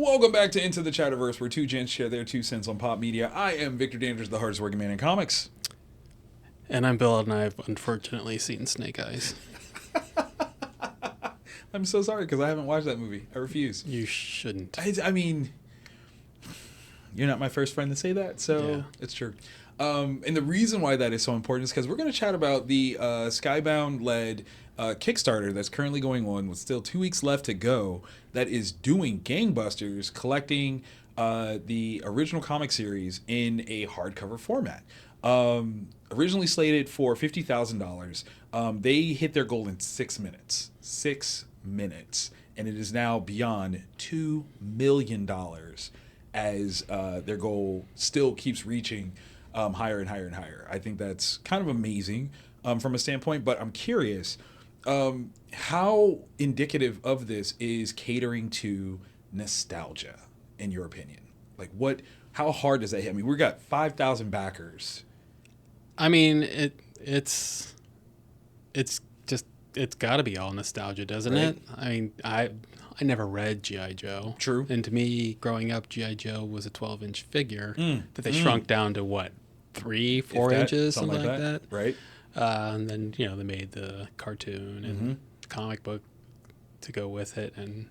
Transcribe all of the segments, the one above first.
Welcome back to N2 the Chatterverse, where two gents share their 2 cents on pop media. I am Victor Dandridge, the hardest working man in comics. And I'm Bill, and I've unfortunately seen Snake Eyes. I'm so sorry because I haven't watched that movie. I refuse. You shouldn't. I mean, you're not my first friend to say that, so it's true. And the reason why that is so important is because we're going to chat about the Skybound-led Kickstarter that's currently going on with still 2 weeks left to go that is doing gangbusters, collecting the original comic series in a hardcover format. Originally slated for $50,000, they hit their goal in 6 minutes. 6 minutes. And it is now beyond $2 million as their goal still keeps reaching higher and higher and higher. I think that's kind of amazing from a standpoint, but I'm curious, how indicative of this is catering to nostalgia, in your opinion? Like, how hard does that hit? I mean, we've got 5,000 backers. I mean, it's got to be all nostalgia, doesn't it? I mean, I never read G.I. Joe. True. And to me, growing up, G.I. Joe was a 12-inch figure that they shrunk down to, what, 3-4 inches, something like that. Right. And then, they made the cartoon and the comic book to go with it. And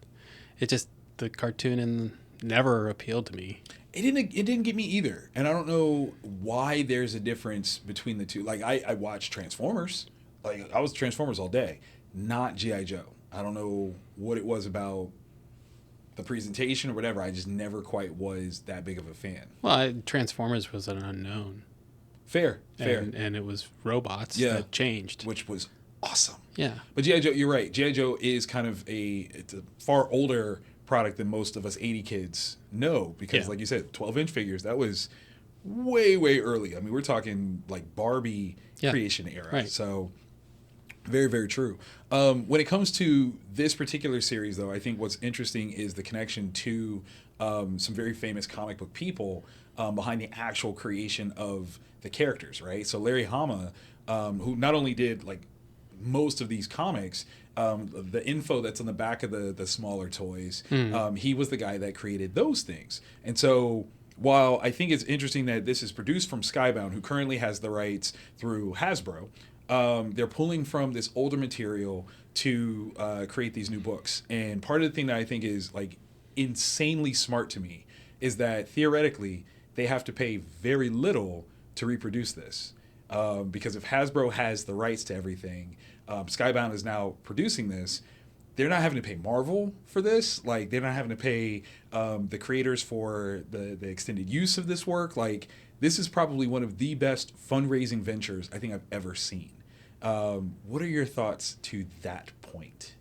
the cartoon never appealed to me. It didn't get me either. And I don't know why there's a difference between the two. Like, I watched Transformers. Like, I was Transformers all day, not G.I. Joe. I don't know what it was about the presentation or whatever. I just never quite was that big of a fan. Well, Transformers was an unknown. Fair. And it was robots that changed. Which was awesome. Yeah. But G.I. Joe, you're right. G.I. Joe is kind of it's a far older product than most of us 80 kids know because, like you said, 12-inch figures, that was way, way early. I mean, we're talking like Barbie creation era. Right. So very, very true. When it comes to this particular series, though, I think what's interesting is the connection to some very famous comic book people behind the actual creation of the characters, right? So Larry Hama, who not only did like most of these comics, the info that's on the back of the smaller toys, he was the guy that created those things. And so while I think it's interesting that this is produced from Skybound, who currently has the rights through Hasbro, they're pulling from this older material to create these new books. And part of the thing that I think is like insanely smart to me is that theoretically they have to pay very little to reproduce this. Because if Hasbro has the rights to everything, Skybound is now producing this. They're not having to pay Marvel for this. Like, they're not having to pay the creators for the extended use of this work. Like, this is probably one of the best fundraising ventures I think I've ever seen. What are your thoughts to that point?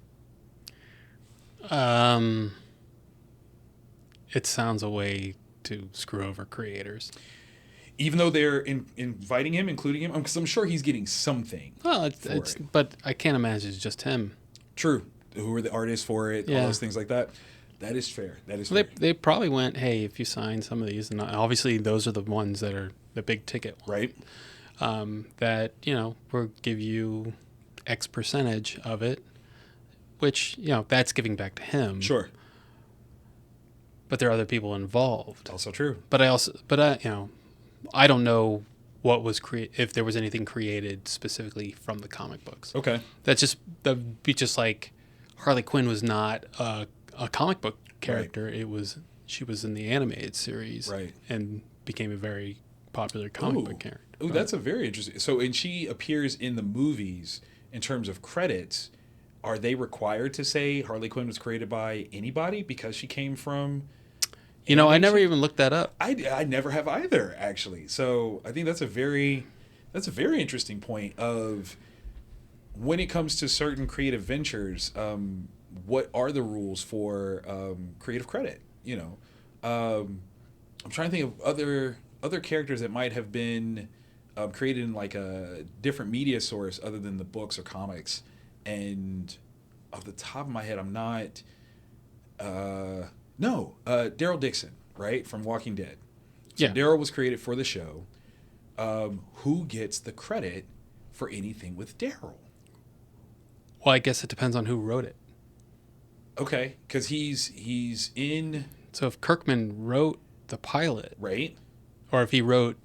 It sounds a way to screw over creators. Even though they're inviting him, including him, because I'm sure he's getting something. Well, but I can't imagine it's just him. True. Who are the artists for it? All those things like that. That is fair. Fair. They probably went, hey, if you sign some of these, and obviously those are the ones that are the big ticket ones, right? That we'll give you X percentage of it, which that's giving back to him. Sure. But there are other people involved. Also true. But I don't know what was if there was anything created specifically from the comic books. Okay. That'd be just like Harley Quinn was not a comic book character. Right. She was in the animated series, right, and became a very popular comic book character. Oh, that's a very interesting. So, and she appears in the movies in terms of credits. Are they required to say Harley Quinn was created by anybody because she came from? I never even looked that up. I never have either, actually. So I think that's a very interesting point of when it comes to certain creative ventures, what are the rules for creative credit? I'm trying to think of other characters that might have been created in like a different media source other than the books or comics. And off the top of my head, I'm not. Daryl Dixon, right, from Walking Dead. So Daryl was created for the show. Who gets the credit for anything with Daryl? Well, I guess it depends on who wrote it. Okay, because he's in So if Kirkman wrote the pilot, right? or if he wrote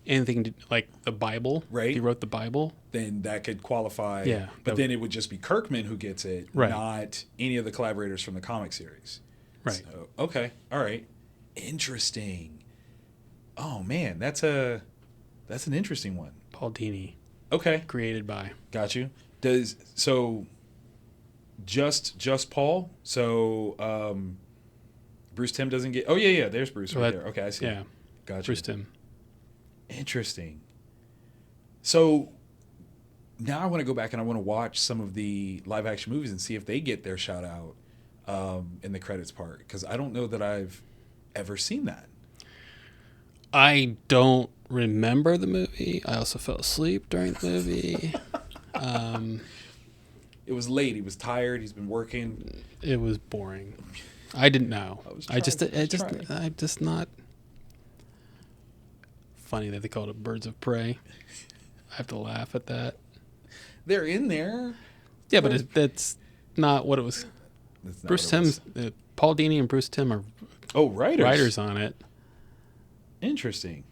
anything like the Bible, Right. if he wrote the Bible, then that could qualify. Yeah, But then it would just be Kirkman who gets it, Right. not any of the collaborators from the comic series. right? So, okay. All right. Interesting. Oh man, that's an interesting one. Paul Dini, Okay. created by. Got you. Just Paul? So Bruce Timm doesn't get. Oh yeah, there's Bruce right there. Okay, I see. Yeah, Got you. Bruce Timm. Interesting. So now I want to go back and I want to watch some of the live action movies and see if they get their shout out in the credits part, because I don't know that I've ever seen that. I don't remember the movie. I also fell asleep during the movie. It was late. He was tired. He's been working. It was boring. I didn't know. I'm just not funny that they called it Birds of Prey. I have to laugh at that. They're in there. Yeah, but that's not what it was. That's not Bruce what it was. Timm, Paul Dini and Bruce Timm are writers on it. Interesting.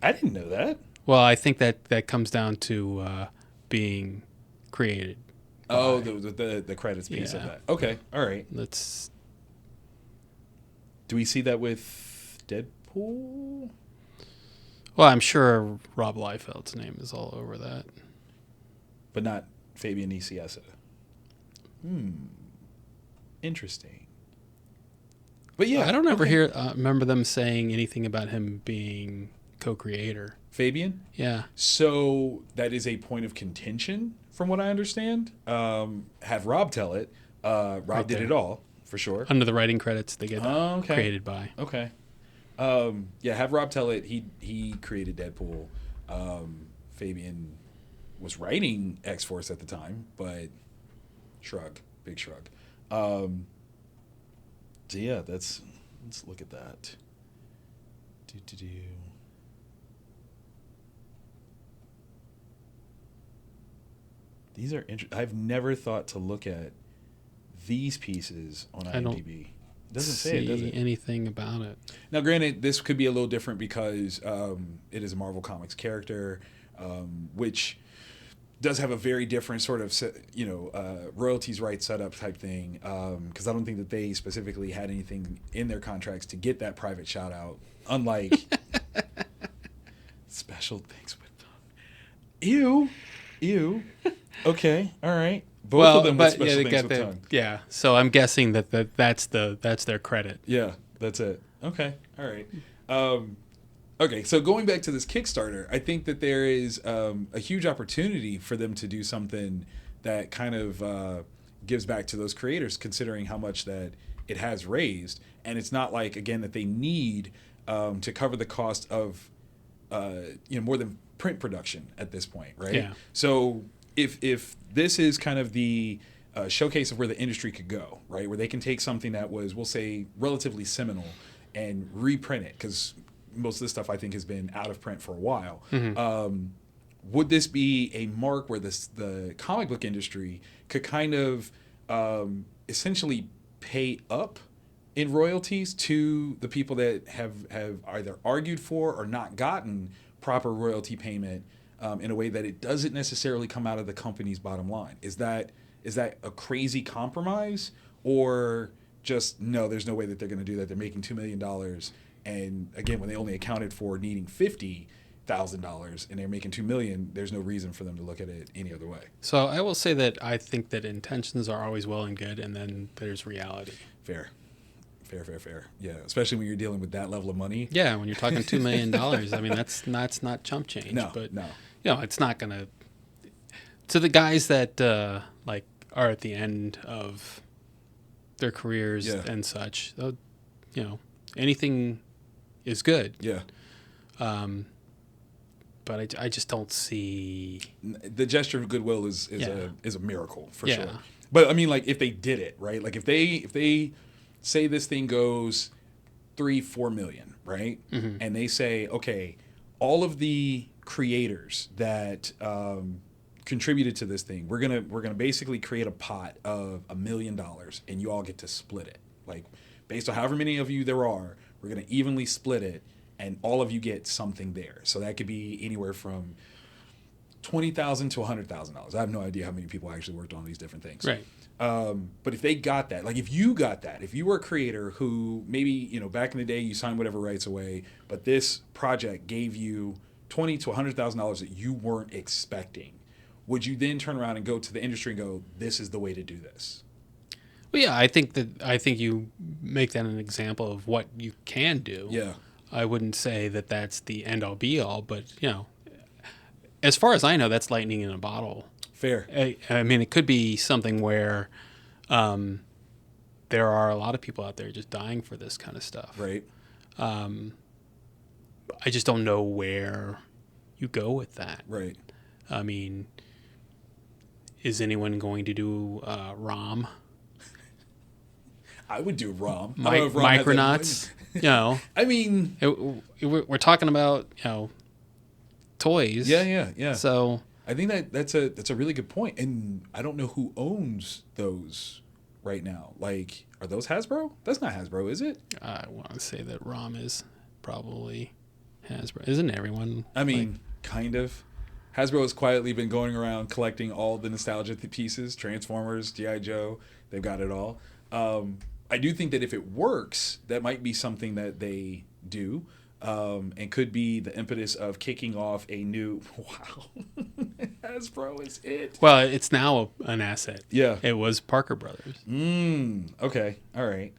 I didn't know that. Well, I think that comes down to being created. Oh, the credits piece of Yeah. that. Okay, all right. That's Do we see that with Deadpool? well, I'm sure Rob Liefeld's name is all over that. But not Fabian Nicieza. Interesting. But yeah, I don't ever okay. remember them saying anything about him being co-creator. Fabian. Yeah. So that is a point of contention, from what I understand. Have Rob tell it. Rob Right did there. it all for sure. Under the writing credits, they get Okay. created by. Okay. Yeah, have Rob tell it. He created Deadpool. Fabian was writing X-Force at the time, but big shrug. So yeah, let's look at that. These are interesting. I've never thought to look at these pieces on I don't IMDb. It doesn't say it, does it? anything about it. Now, granted, this could be a little different because it is a Marvel Comics character, which does have a very different sort of, royalties rights setup type thing. Because I don't think that they specifically had anything in their contracts to get that private shout out, unlike special things with them. Ew. Okay, all right. Both of them with special they things got with the tongue. yeah. So I'm guessing that's their credit. Yeah, that's it. Okay, all right. Okay, so going back to this Kickstarter, I think that there is a huge opportunity for them to do something that kind of gives back to those creators, considering how much that it has raised. And it's not like, again, that they need to cover the cost of more than print production at this point, right? Yeah. So if this is kind of the showcase of where the industry could go, right, where they can take something that was, we'll say, relatively seminal and reprint it, because most of this stuff I think has been out of print for a while. Mm-hmm. Would this be a mark where the comic book industry could kind of essentially pay up in royalties to the people that have either argued for or not gotten proper royalty payment in a way that it doesn't necessarily come out of the company's bottom line? Is that a crazy compromise, or just no, there's no way that they're going to do that? They're making $2 million, and again, when they only accounted for needing $50,000 and they're making $2 million, there's no reason for them to look at it any other way. So I will say that I think that intentions are always well and good, and then there's reality. Fair. Yeah, especially when you're dealing with that level of money. Yeah, when you're talking $2 million, I mean that's not chump change. No. It's not gonna. To the guys that are at the end of their careers and such, anything is good. Yeah. But I just don't see The gesture of goodwill is a miracle for Yeah. sure. But I mean, like, if they did it right, like if they say this thing goes 3-4 million, right, Mm-hmm. and they say, okay, all of the creators that contributed to this thing, we're gonna basically create a pot of $1 million, and you all get to split it. Like, based on however many of you there are, we're going to evenly split it, and all of you get something there. So that could be anywhere from $20,000 to $100,000. I have no idea how many people actually worked on these different things. Right. But if they got that, like if you got that, if you were a creator who maybe, you know, back in the day you signed whatever rights away, but this project gave you $20,000 to $100,000 that you weren't expecting, would you then turn around and go to the industry and go, this is the way to do this? Well, yeah, I think you make that an example of what you can do. Yeah. I wouldn't say that that's the end all be all, but you know, as far as I know, that's lightning in a bottle. Fair. I mean, it could be something where there are a lot of people out there just dying for this kind of stuff. Right. I just don't know where you go with that. Right. I mean, is anyone going to do ROM? I would do ROM. I don't know if ROM has Micronauts. You know, I mean, we're talking about, you know, toys. Yeah. So I think that's a really good point, and I don't know who owns those right now. Like, are those Hasbro? That's not Hasbro, is it? I want to say that ROM is probably Hasbro. Isn't everyone? I mean, kind of. Hasbro has quietly been going around collecting all the nostalgia pieces, Transformers, G.I. Joe. They've got it all. I do think that if it works, that might be something that they do, and could be the impetus of kicking off a new. Wow, Hasbro is it? Well, it's now an asset. Yeah, it was Parker Brothers. Okay, all right.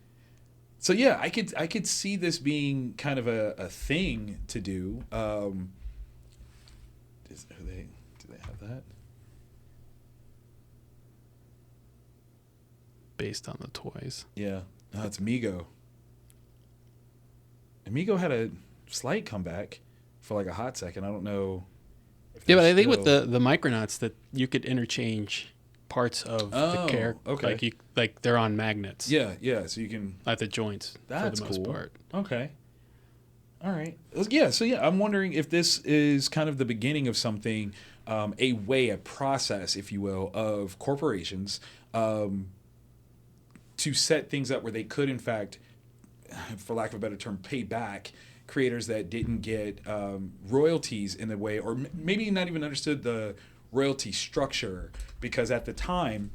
So yeah, I could see this being kind of a thing to do. Do they have that? Based on the toys. Yeah. No, it's Mego. And Mego had a slight comeback for like a hot second. I don't know. Yeah, but I think with the Micronauts that you could interchange parts of the character. Okay. Like they're on magnets. Yeah. So you can At the joints that's for the most cool. part. Okay. All right. Yeah. So yeah, I'm wondering if this is kind of the beginning of something, a process, if you will, of corporations to set things up where they could, in fact, for lack of a better term, pay back creators that didn't get royalties in the way, or maybe not even understood the royalty structure, because at the time,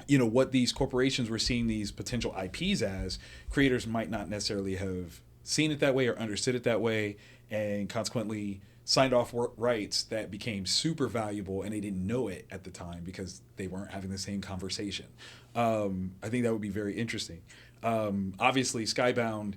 you know, what these corporations were seeing these potential IPs as, creators might not necessarily have seen it that way or understood it that way, and consequently signed off rights that became super valuable, and they didn't know it at the time because they weren't having the same conversation. I think that would be very interesting. Obviously, Skybound,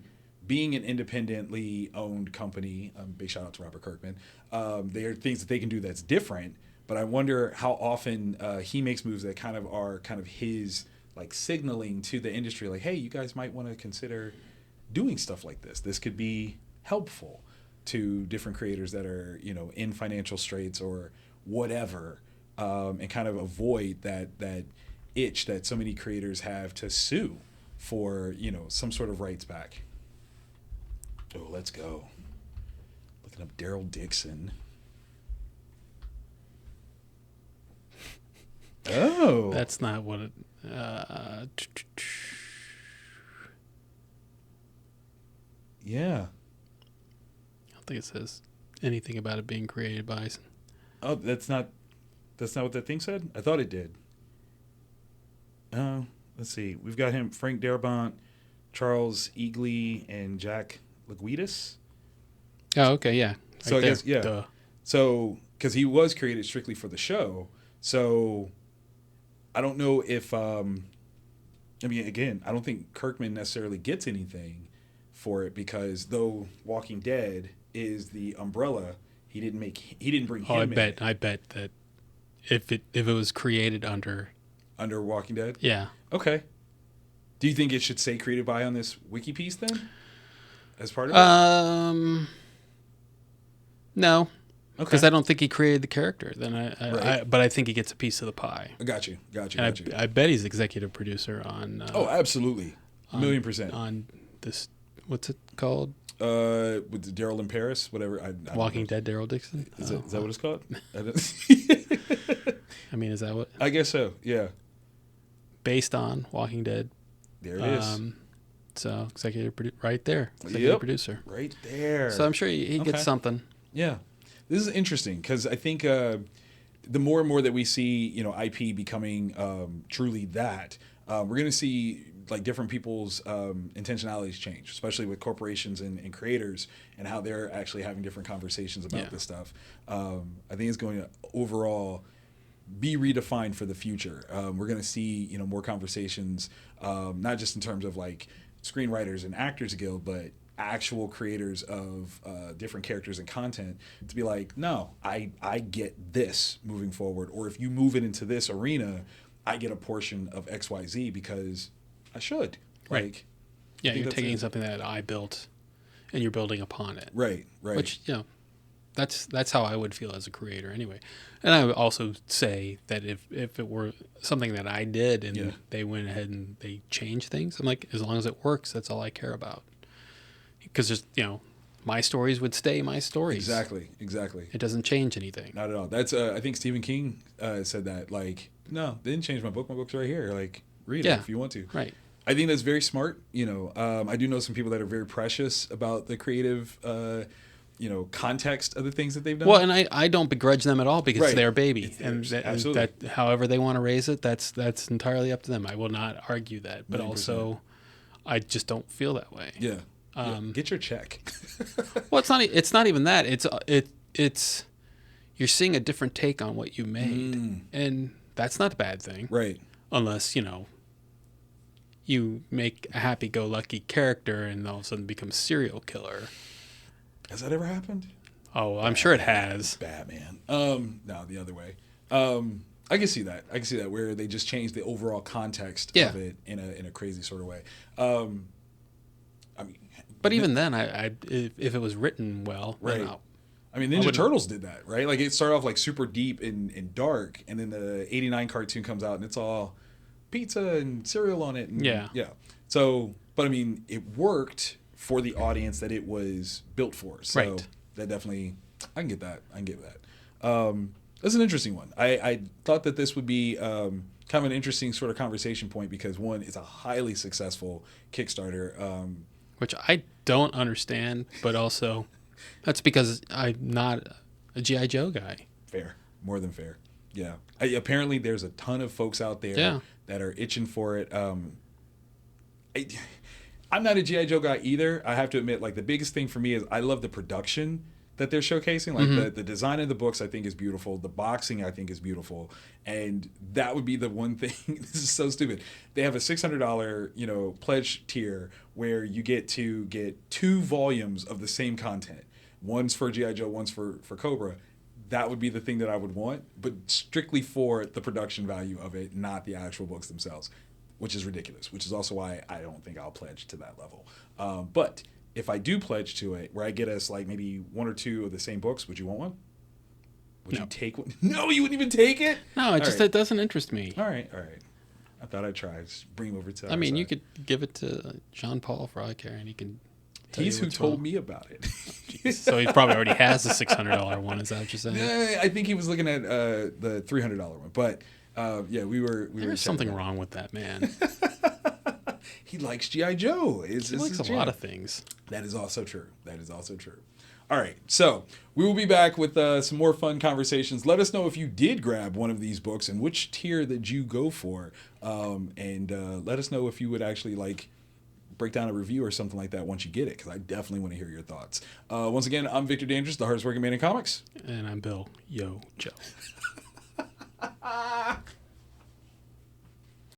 being an independently owned company, big shout out to Robert Kirkman, there are things that they can do that's different, but I wonder how often he makes moves that kind of his like signaling to the industry, like, hey, you guys might want to consider doing stuff like this. This could be helpful to different creators that are, you know, in financial straits or whatever, and kind of avoid that itch that so many creators have to sue for, you know, some sort of rights back. Oh, let's go. Looking up Daryl Dixon. Oh. That's not what it... Yeah. I don't think it says anything about it being created by... Oh, that's not what that thing said? I thought it did. Let's see. We've got him, Frank Darabont, Charles Eagley, and Jack Laguidis. Oh, okay, yeah. So I guess, yeah. Duh. So, because he was created strictly for the show, so I don't know if, I mean, again, I don't think Kirkman necessarily gets anything for it, because though Walking Dead is the umbrella, he didn't bring him in. I bet that if it was created under Walking Dead? Yeah. Okay. Do you think it should say created by on this wiki piece then? As part of it? No. Okay. Because I don't think he created the character. Then Right. But I think he gets a piece of the pie. Got you. I bet he's executive producer on... absolutely. A million percent. On this... What's it called? With Daryl in Paris, whatever. I Walking Dead Daryl Dixon? Is that what it's called? I mean, is that what... I guess so, yeah. Based on Walking Dead. There it is. So right there, executive producer. Right there. So I'm sure he gets something. Yeah. This is interesting because I think the more and more that we see, IP becoming truly that, we're going to see like different people's intentionalities change, especially with corporations and creators and how they're actually having different conversations about this stuff. I think it's going to overall be redefined for the future. We're going to see, more conversations, not just in terms of like screenwriters and actors guild, but actual creators of different characters and content to be like, no, I get this moving forward. Or if you move it into this arena, I get a portion of XYZ because I should. Right. Like, yeah, you're taking something that I built and you're building upon it. Right. Which, that's how I would feel as a creator anyway. And I would also say that if it were something that I did and they went ahead and they changed things, I'm like, as long as it works, that's all I care about. Because just, my stories would stay my stories. Exactly. It doesn't change anything. Not at all. That's I think Stephen King said that. Like, no, they didn't change my book. My book's right here. Like, read it if you want to. Right. I think that's very smart. I do know some people that are very precious about the creative, context of the things that they've done. Well, and I don't begrudge them at all because it's their baby, absolutely. That however they want to raise it, that's entirely up to them. I will not argue that, but 100%. Also, I just don't feel that way. Yeah. Get your check. Well, it's not even that. It's you're seeing a different take on what you made, and that's not a bad thing, right? Unless you make a happy-go-lucky character and all of a sudden become a serial killer. Has that ever happened? Oh, I'm sure it has. Batman. No, the other way. I can see that. Where they just change the overall context of it in a crazy sort of way. But even then, if it was written well, right? Ninja Turtles did that, right? Like it started off like super deep and dark, and then the '89 cartoon comes out, and it's all pizza and cereal on it. And, yeah. So, but it worked for the audience that it was built for. So that definitely, I can get that. That's an interesting one. I thought that this would be kind of an interesting sort of conversation point because one, it's a highly successful Kickstarter. Which I don't understand, but also that's because I'm not a G.I. Joe guy. Fair. More than fair. Yeah. Apparently there's a ton of folks out there that are itching for it. I'm not a G.I. Joe guy either. I have to admit, like, the biggest thing for me is I love the production that they're showcasing. Like, the design of the books, I think, is beautiful. The boxing, I think, is beautiful. And that would be the one thing. This is so stupid. They have a $600, pledge tier where you get to get 2 volumes of the same content. One's for G.I. Joe, one's for Cobra. That would be the thing that I would want, but strictly for the production value of it, not the actual books themselves, which is ridiculous, which is also why I don't think I'll pledge to that level. But if I do pledge to it, where I get us like maybe 1 or 2 of the same books, would you want one? Would you take one? No, you wouldn't even take it? No, it doesn't interest me. All right. I thought I'd try. Just bring him over to you could give it to Jean Paul for all I care, and he can He's who told me about it. So he probably already has a $600 one. Is that what you're saying? I think he was looking at the $300 one. But we were. There's something wrong with that man. He likes G.I. Joe. He likes a lot of things. That is also true. All right, so we will be back with some more fun conversations. Let us know if you did grab one of these books and which tier did you go for, and let us know if you would actually break down a review or something like that once you get it, because I definitely want to hear your thoughts. Once again, I'm Victor Dandridge, the hardest working man in comics. And I'm Bill Yo Joe.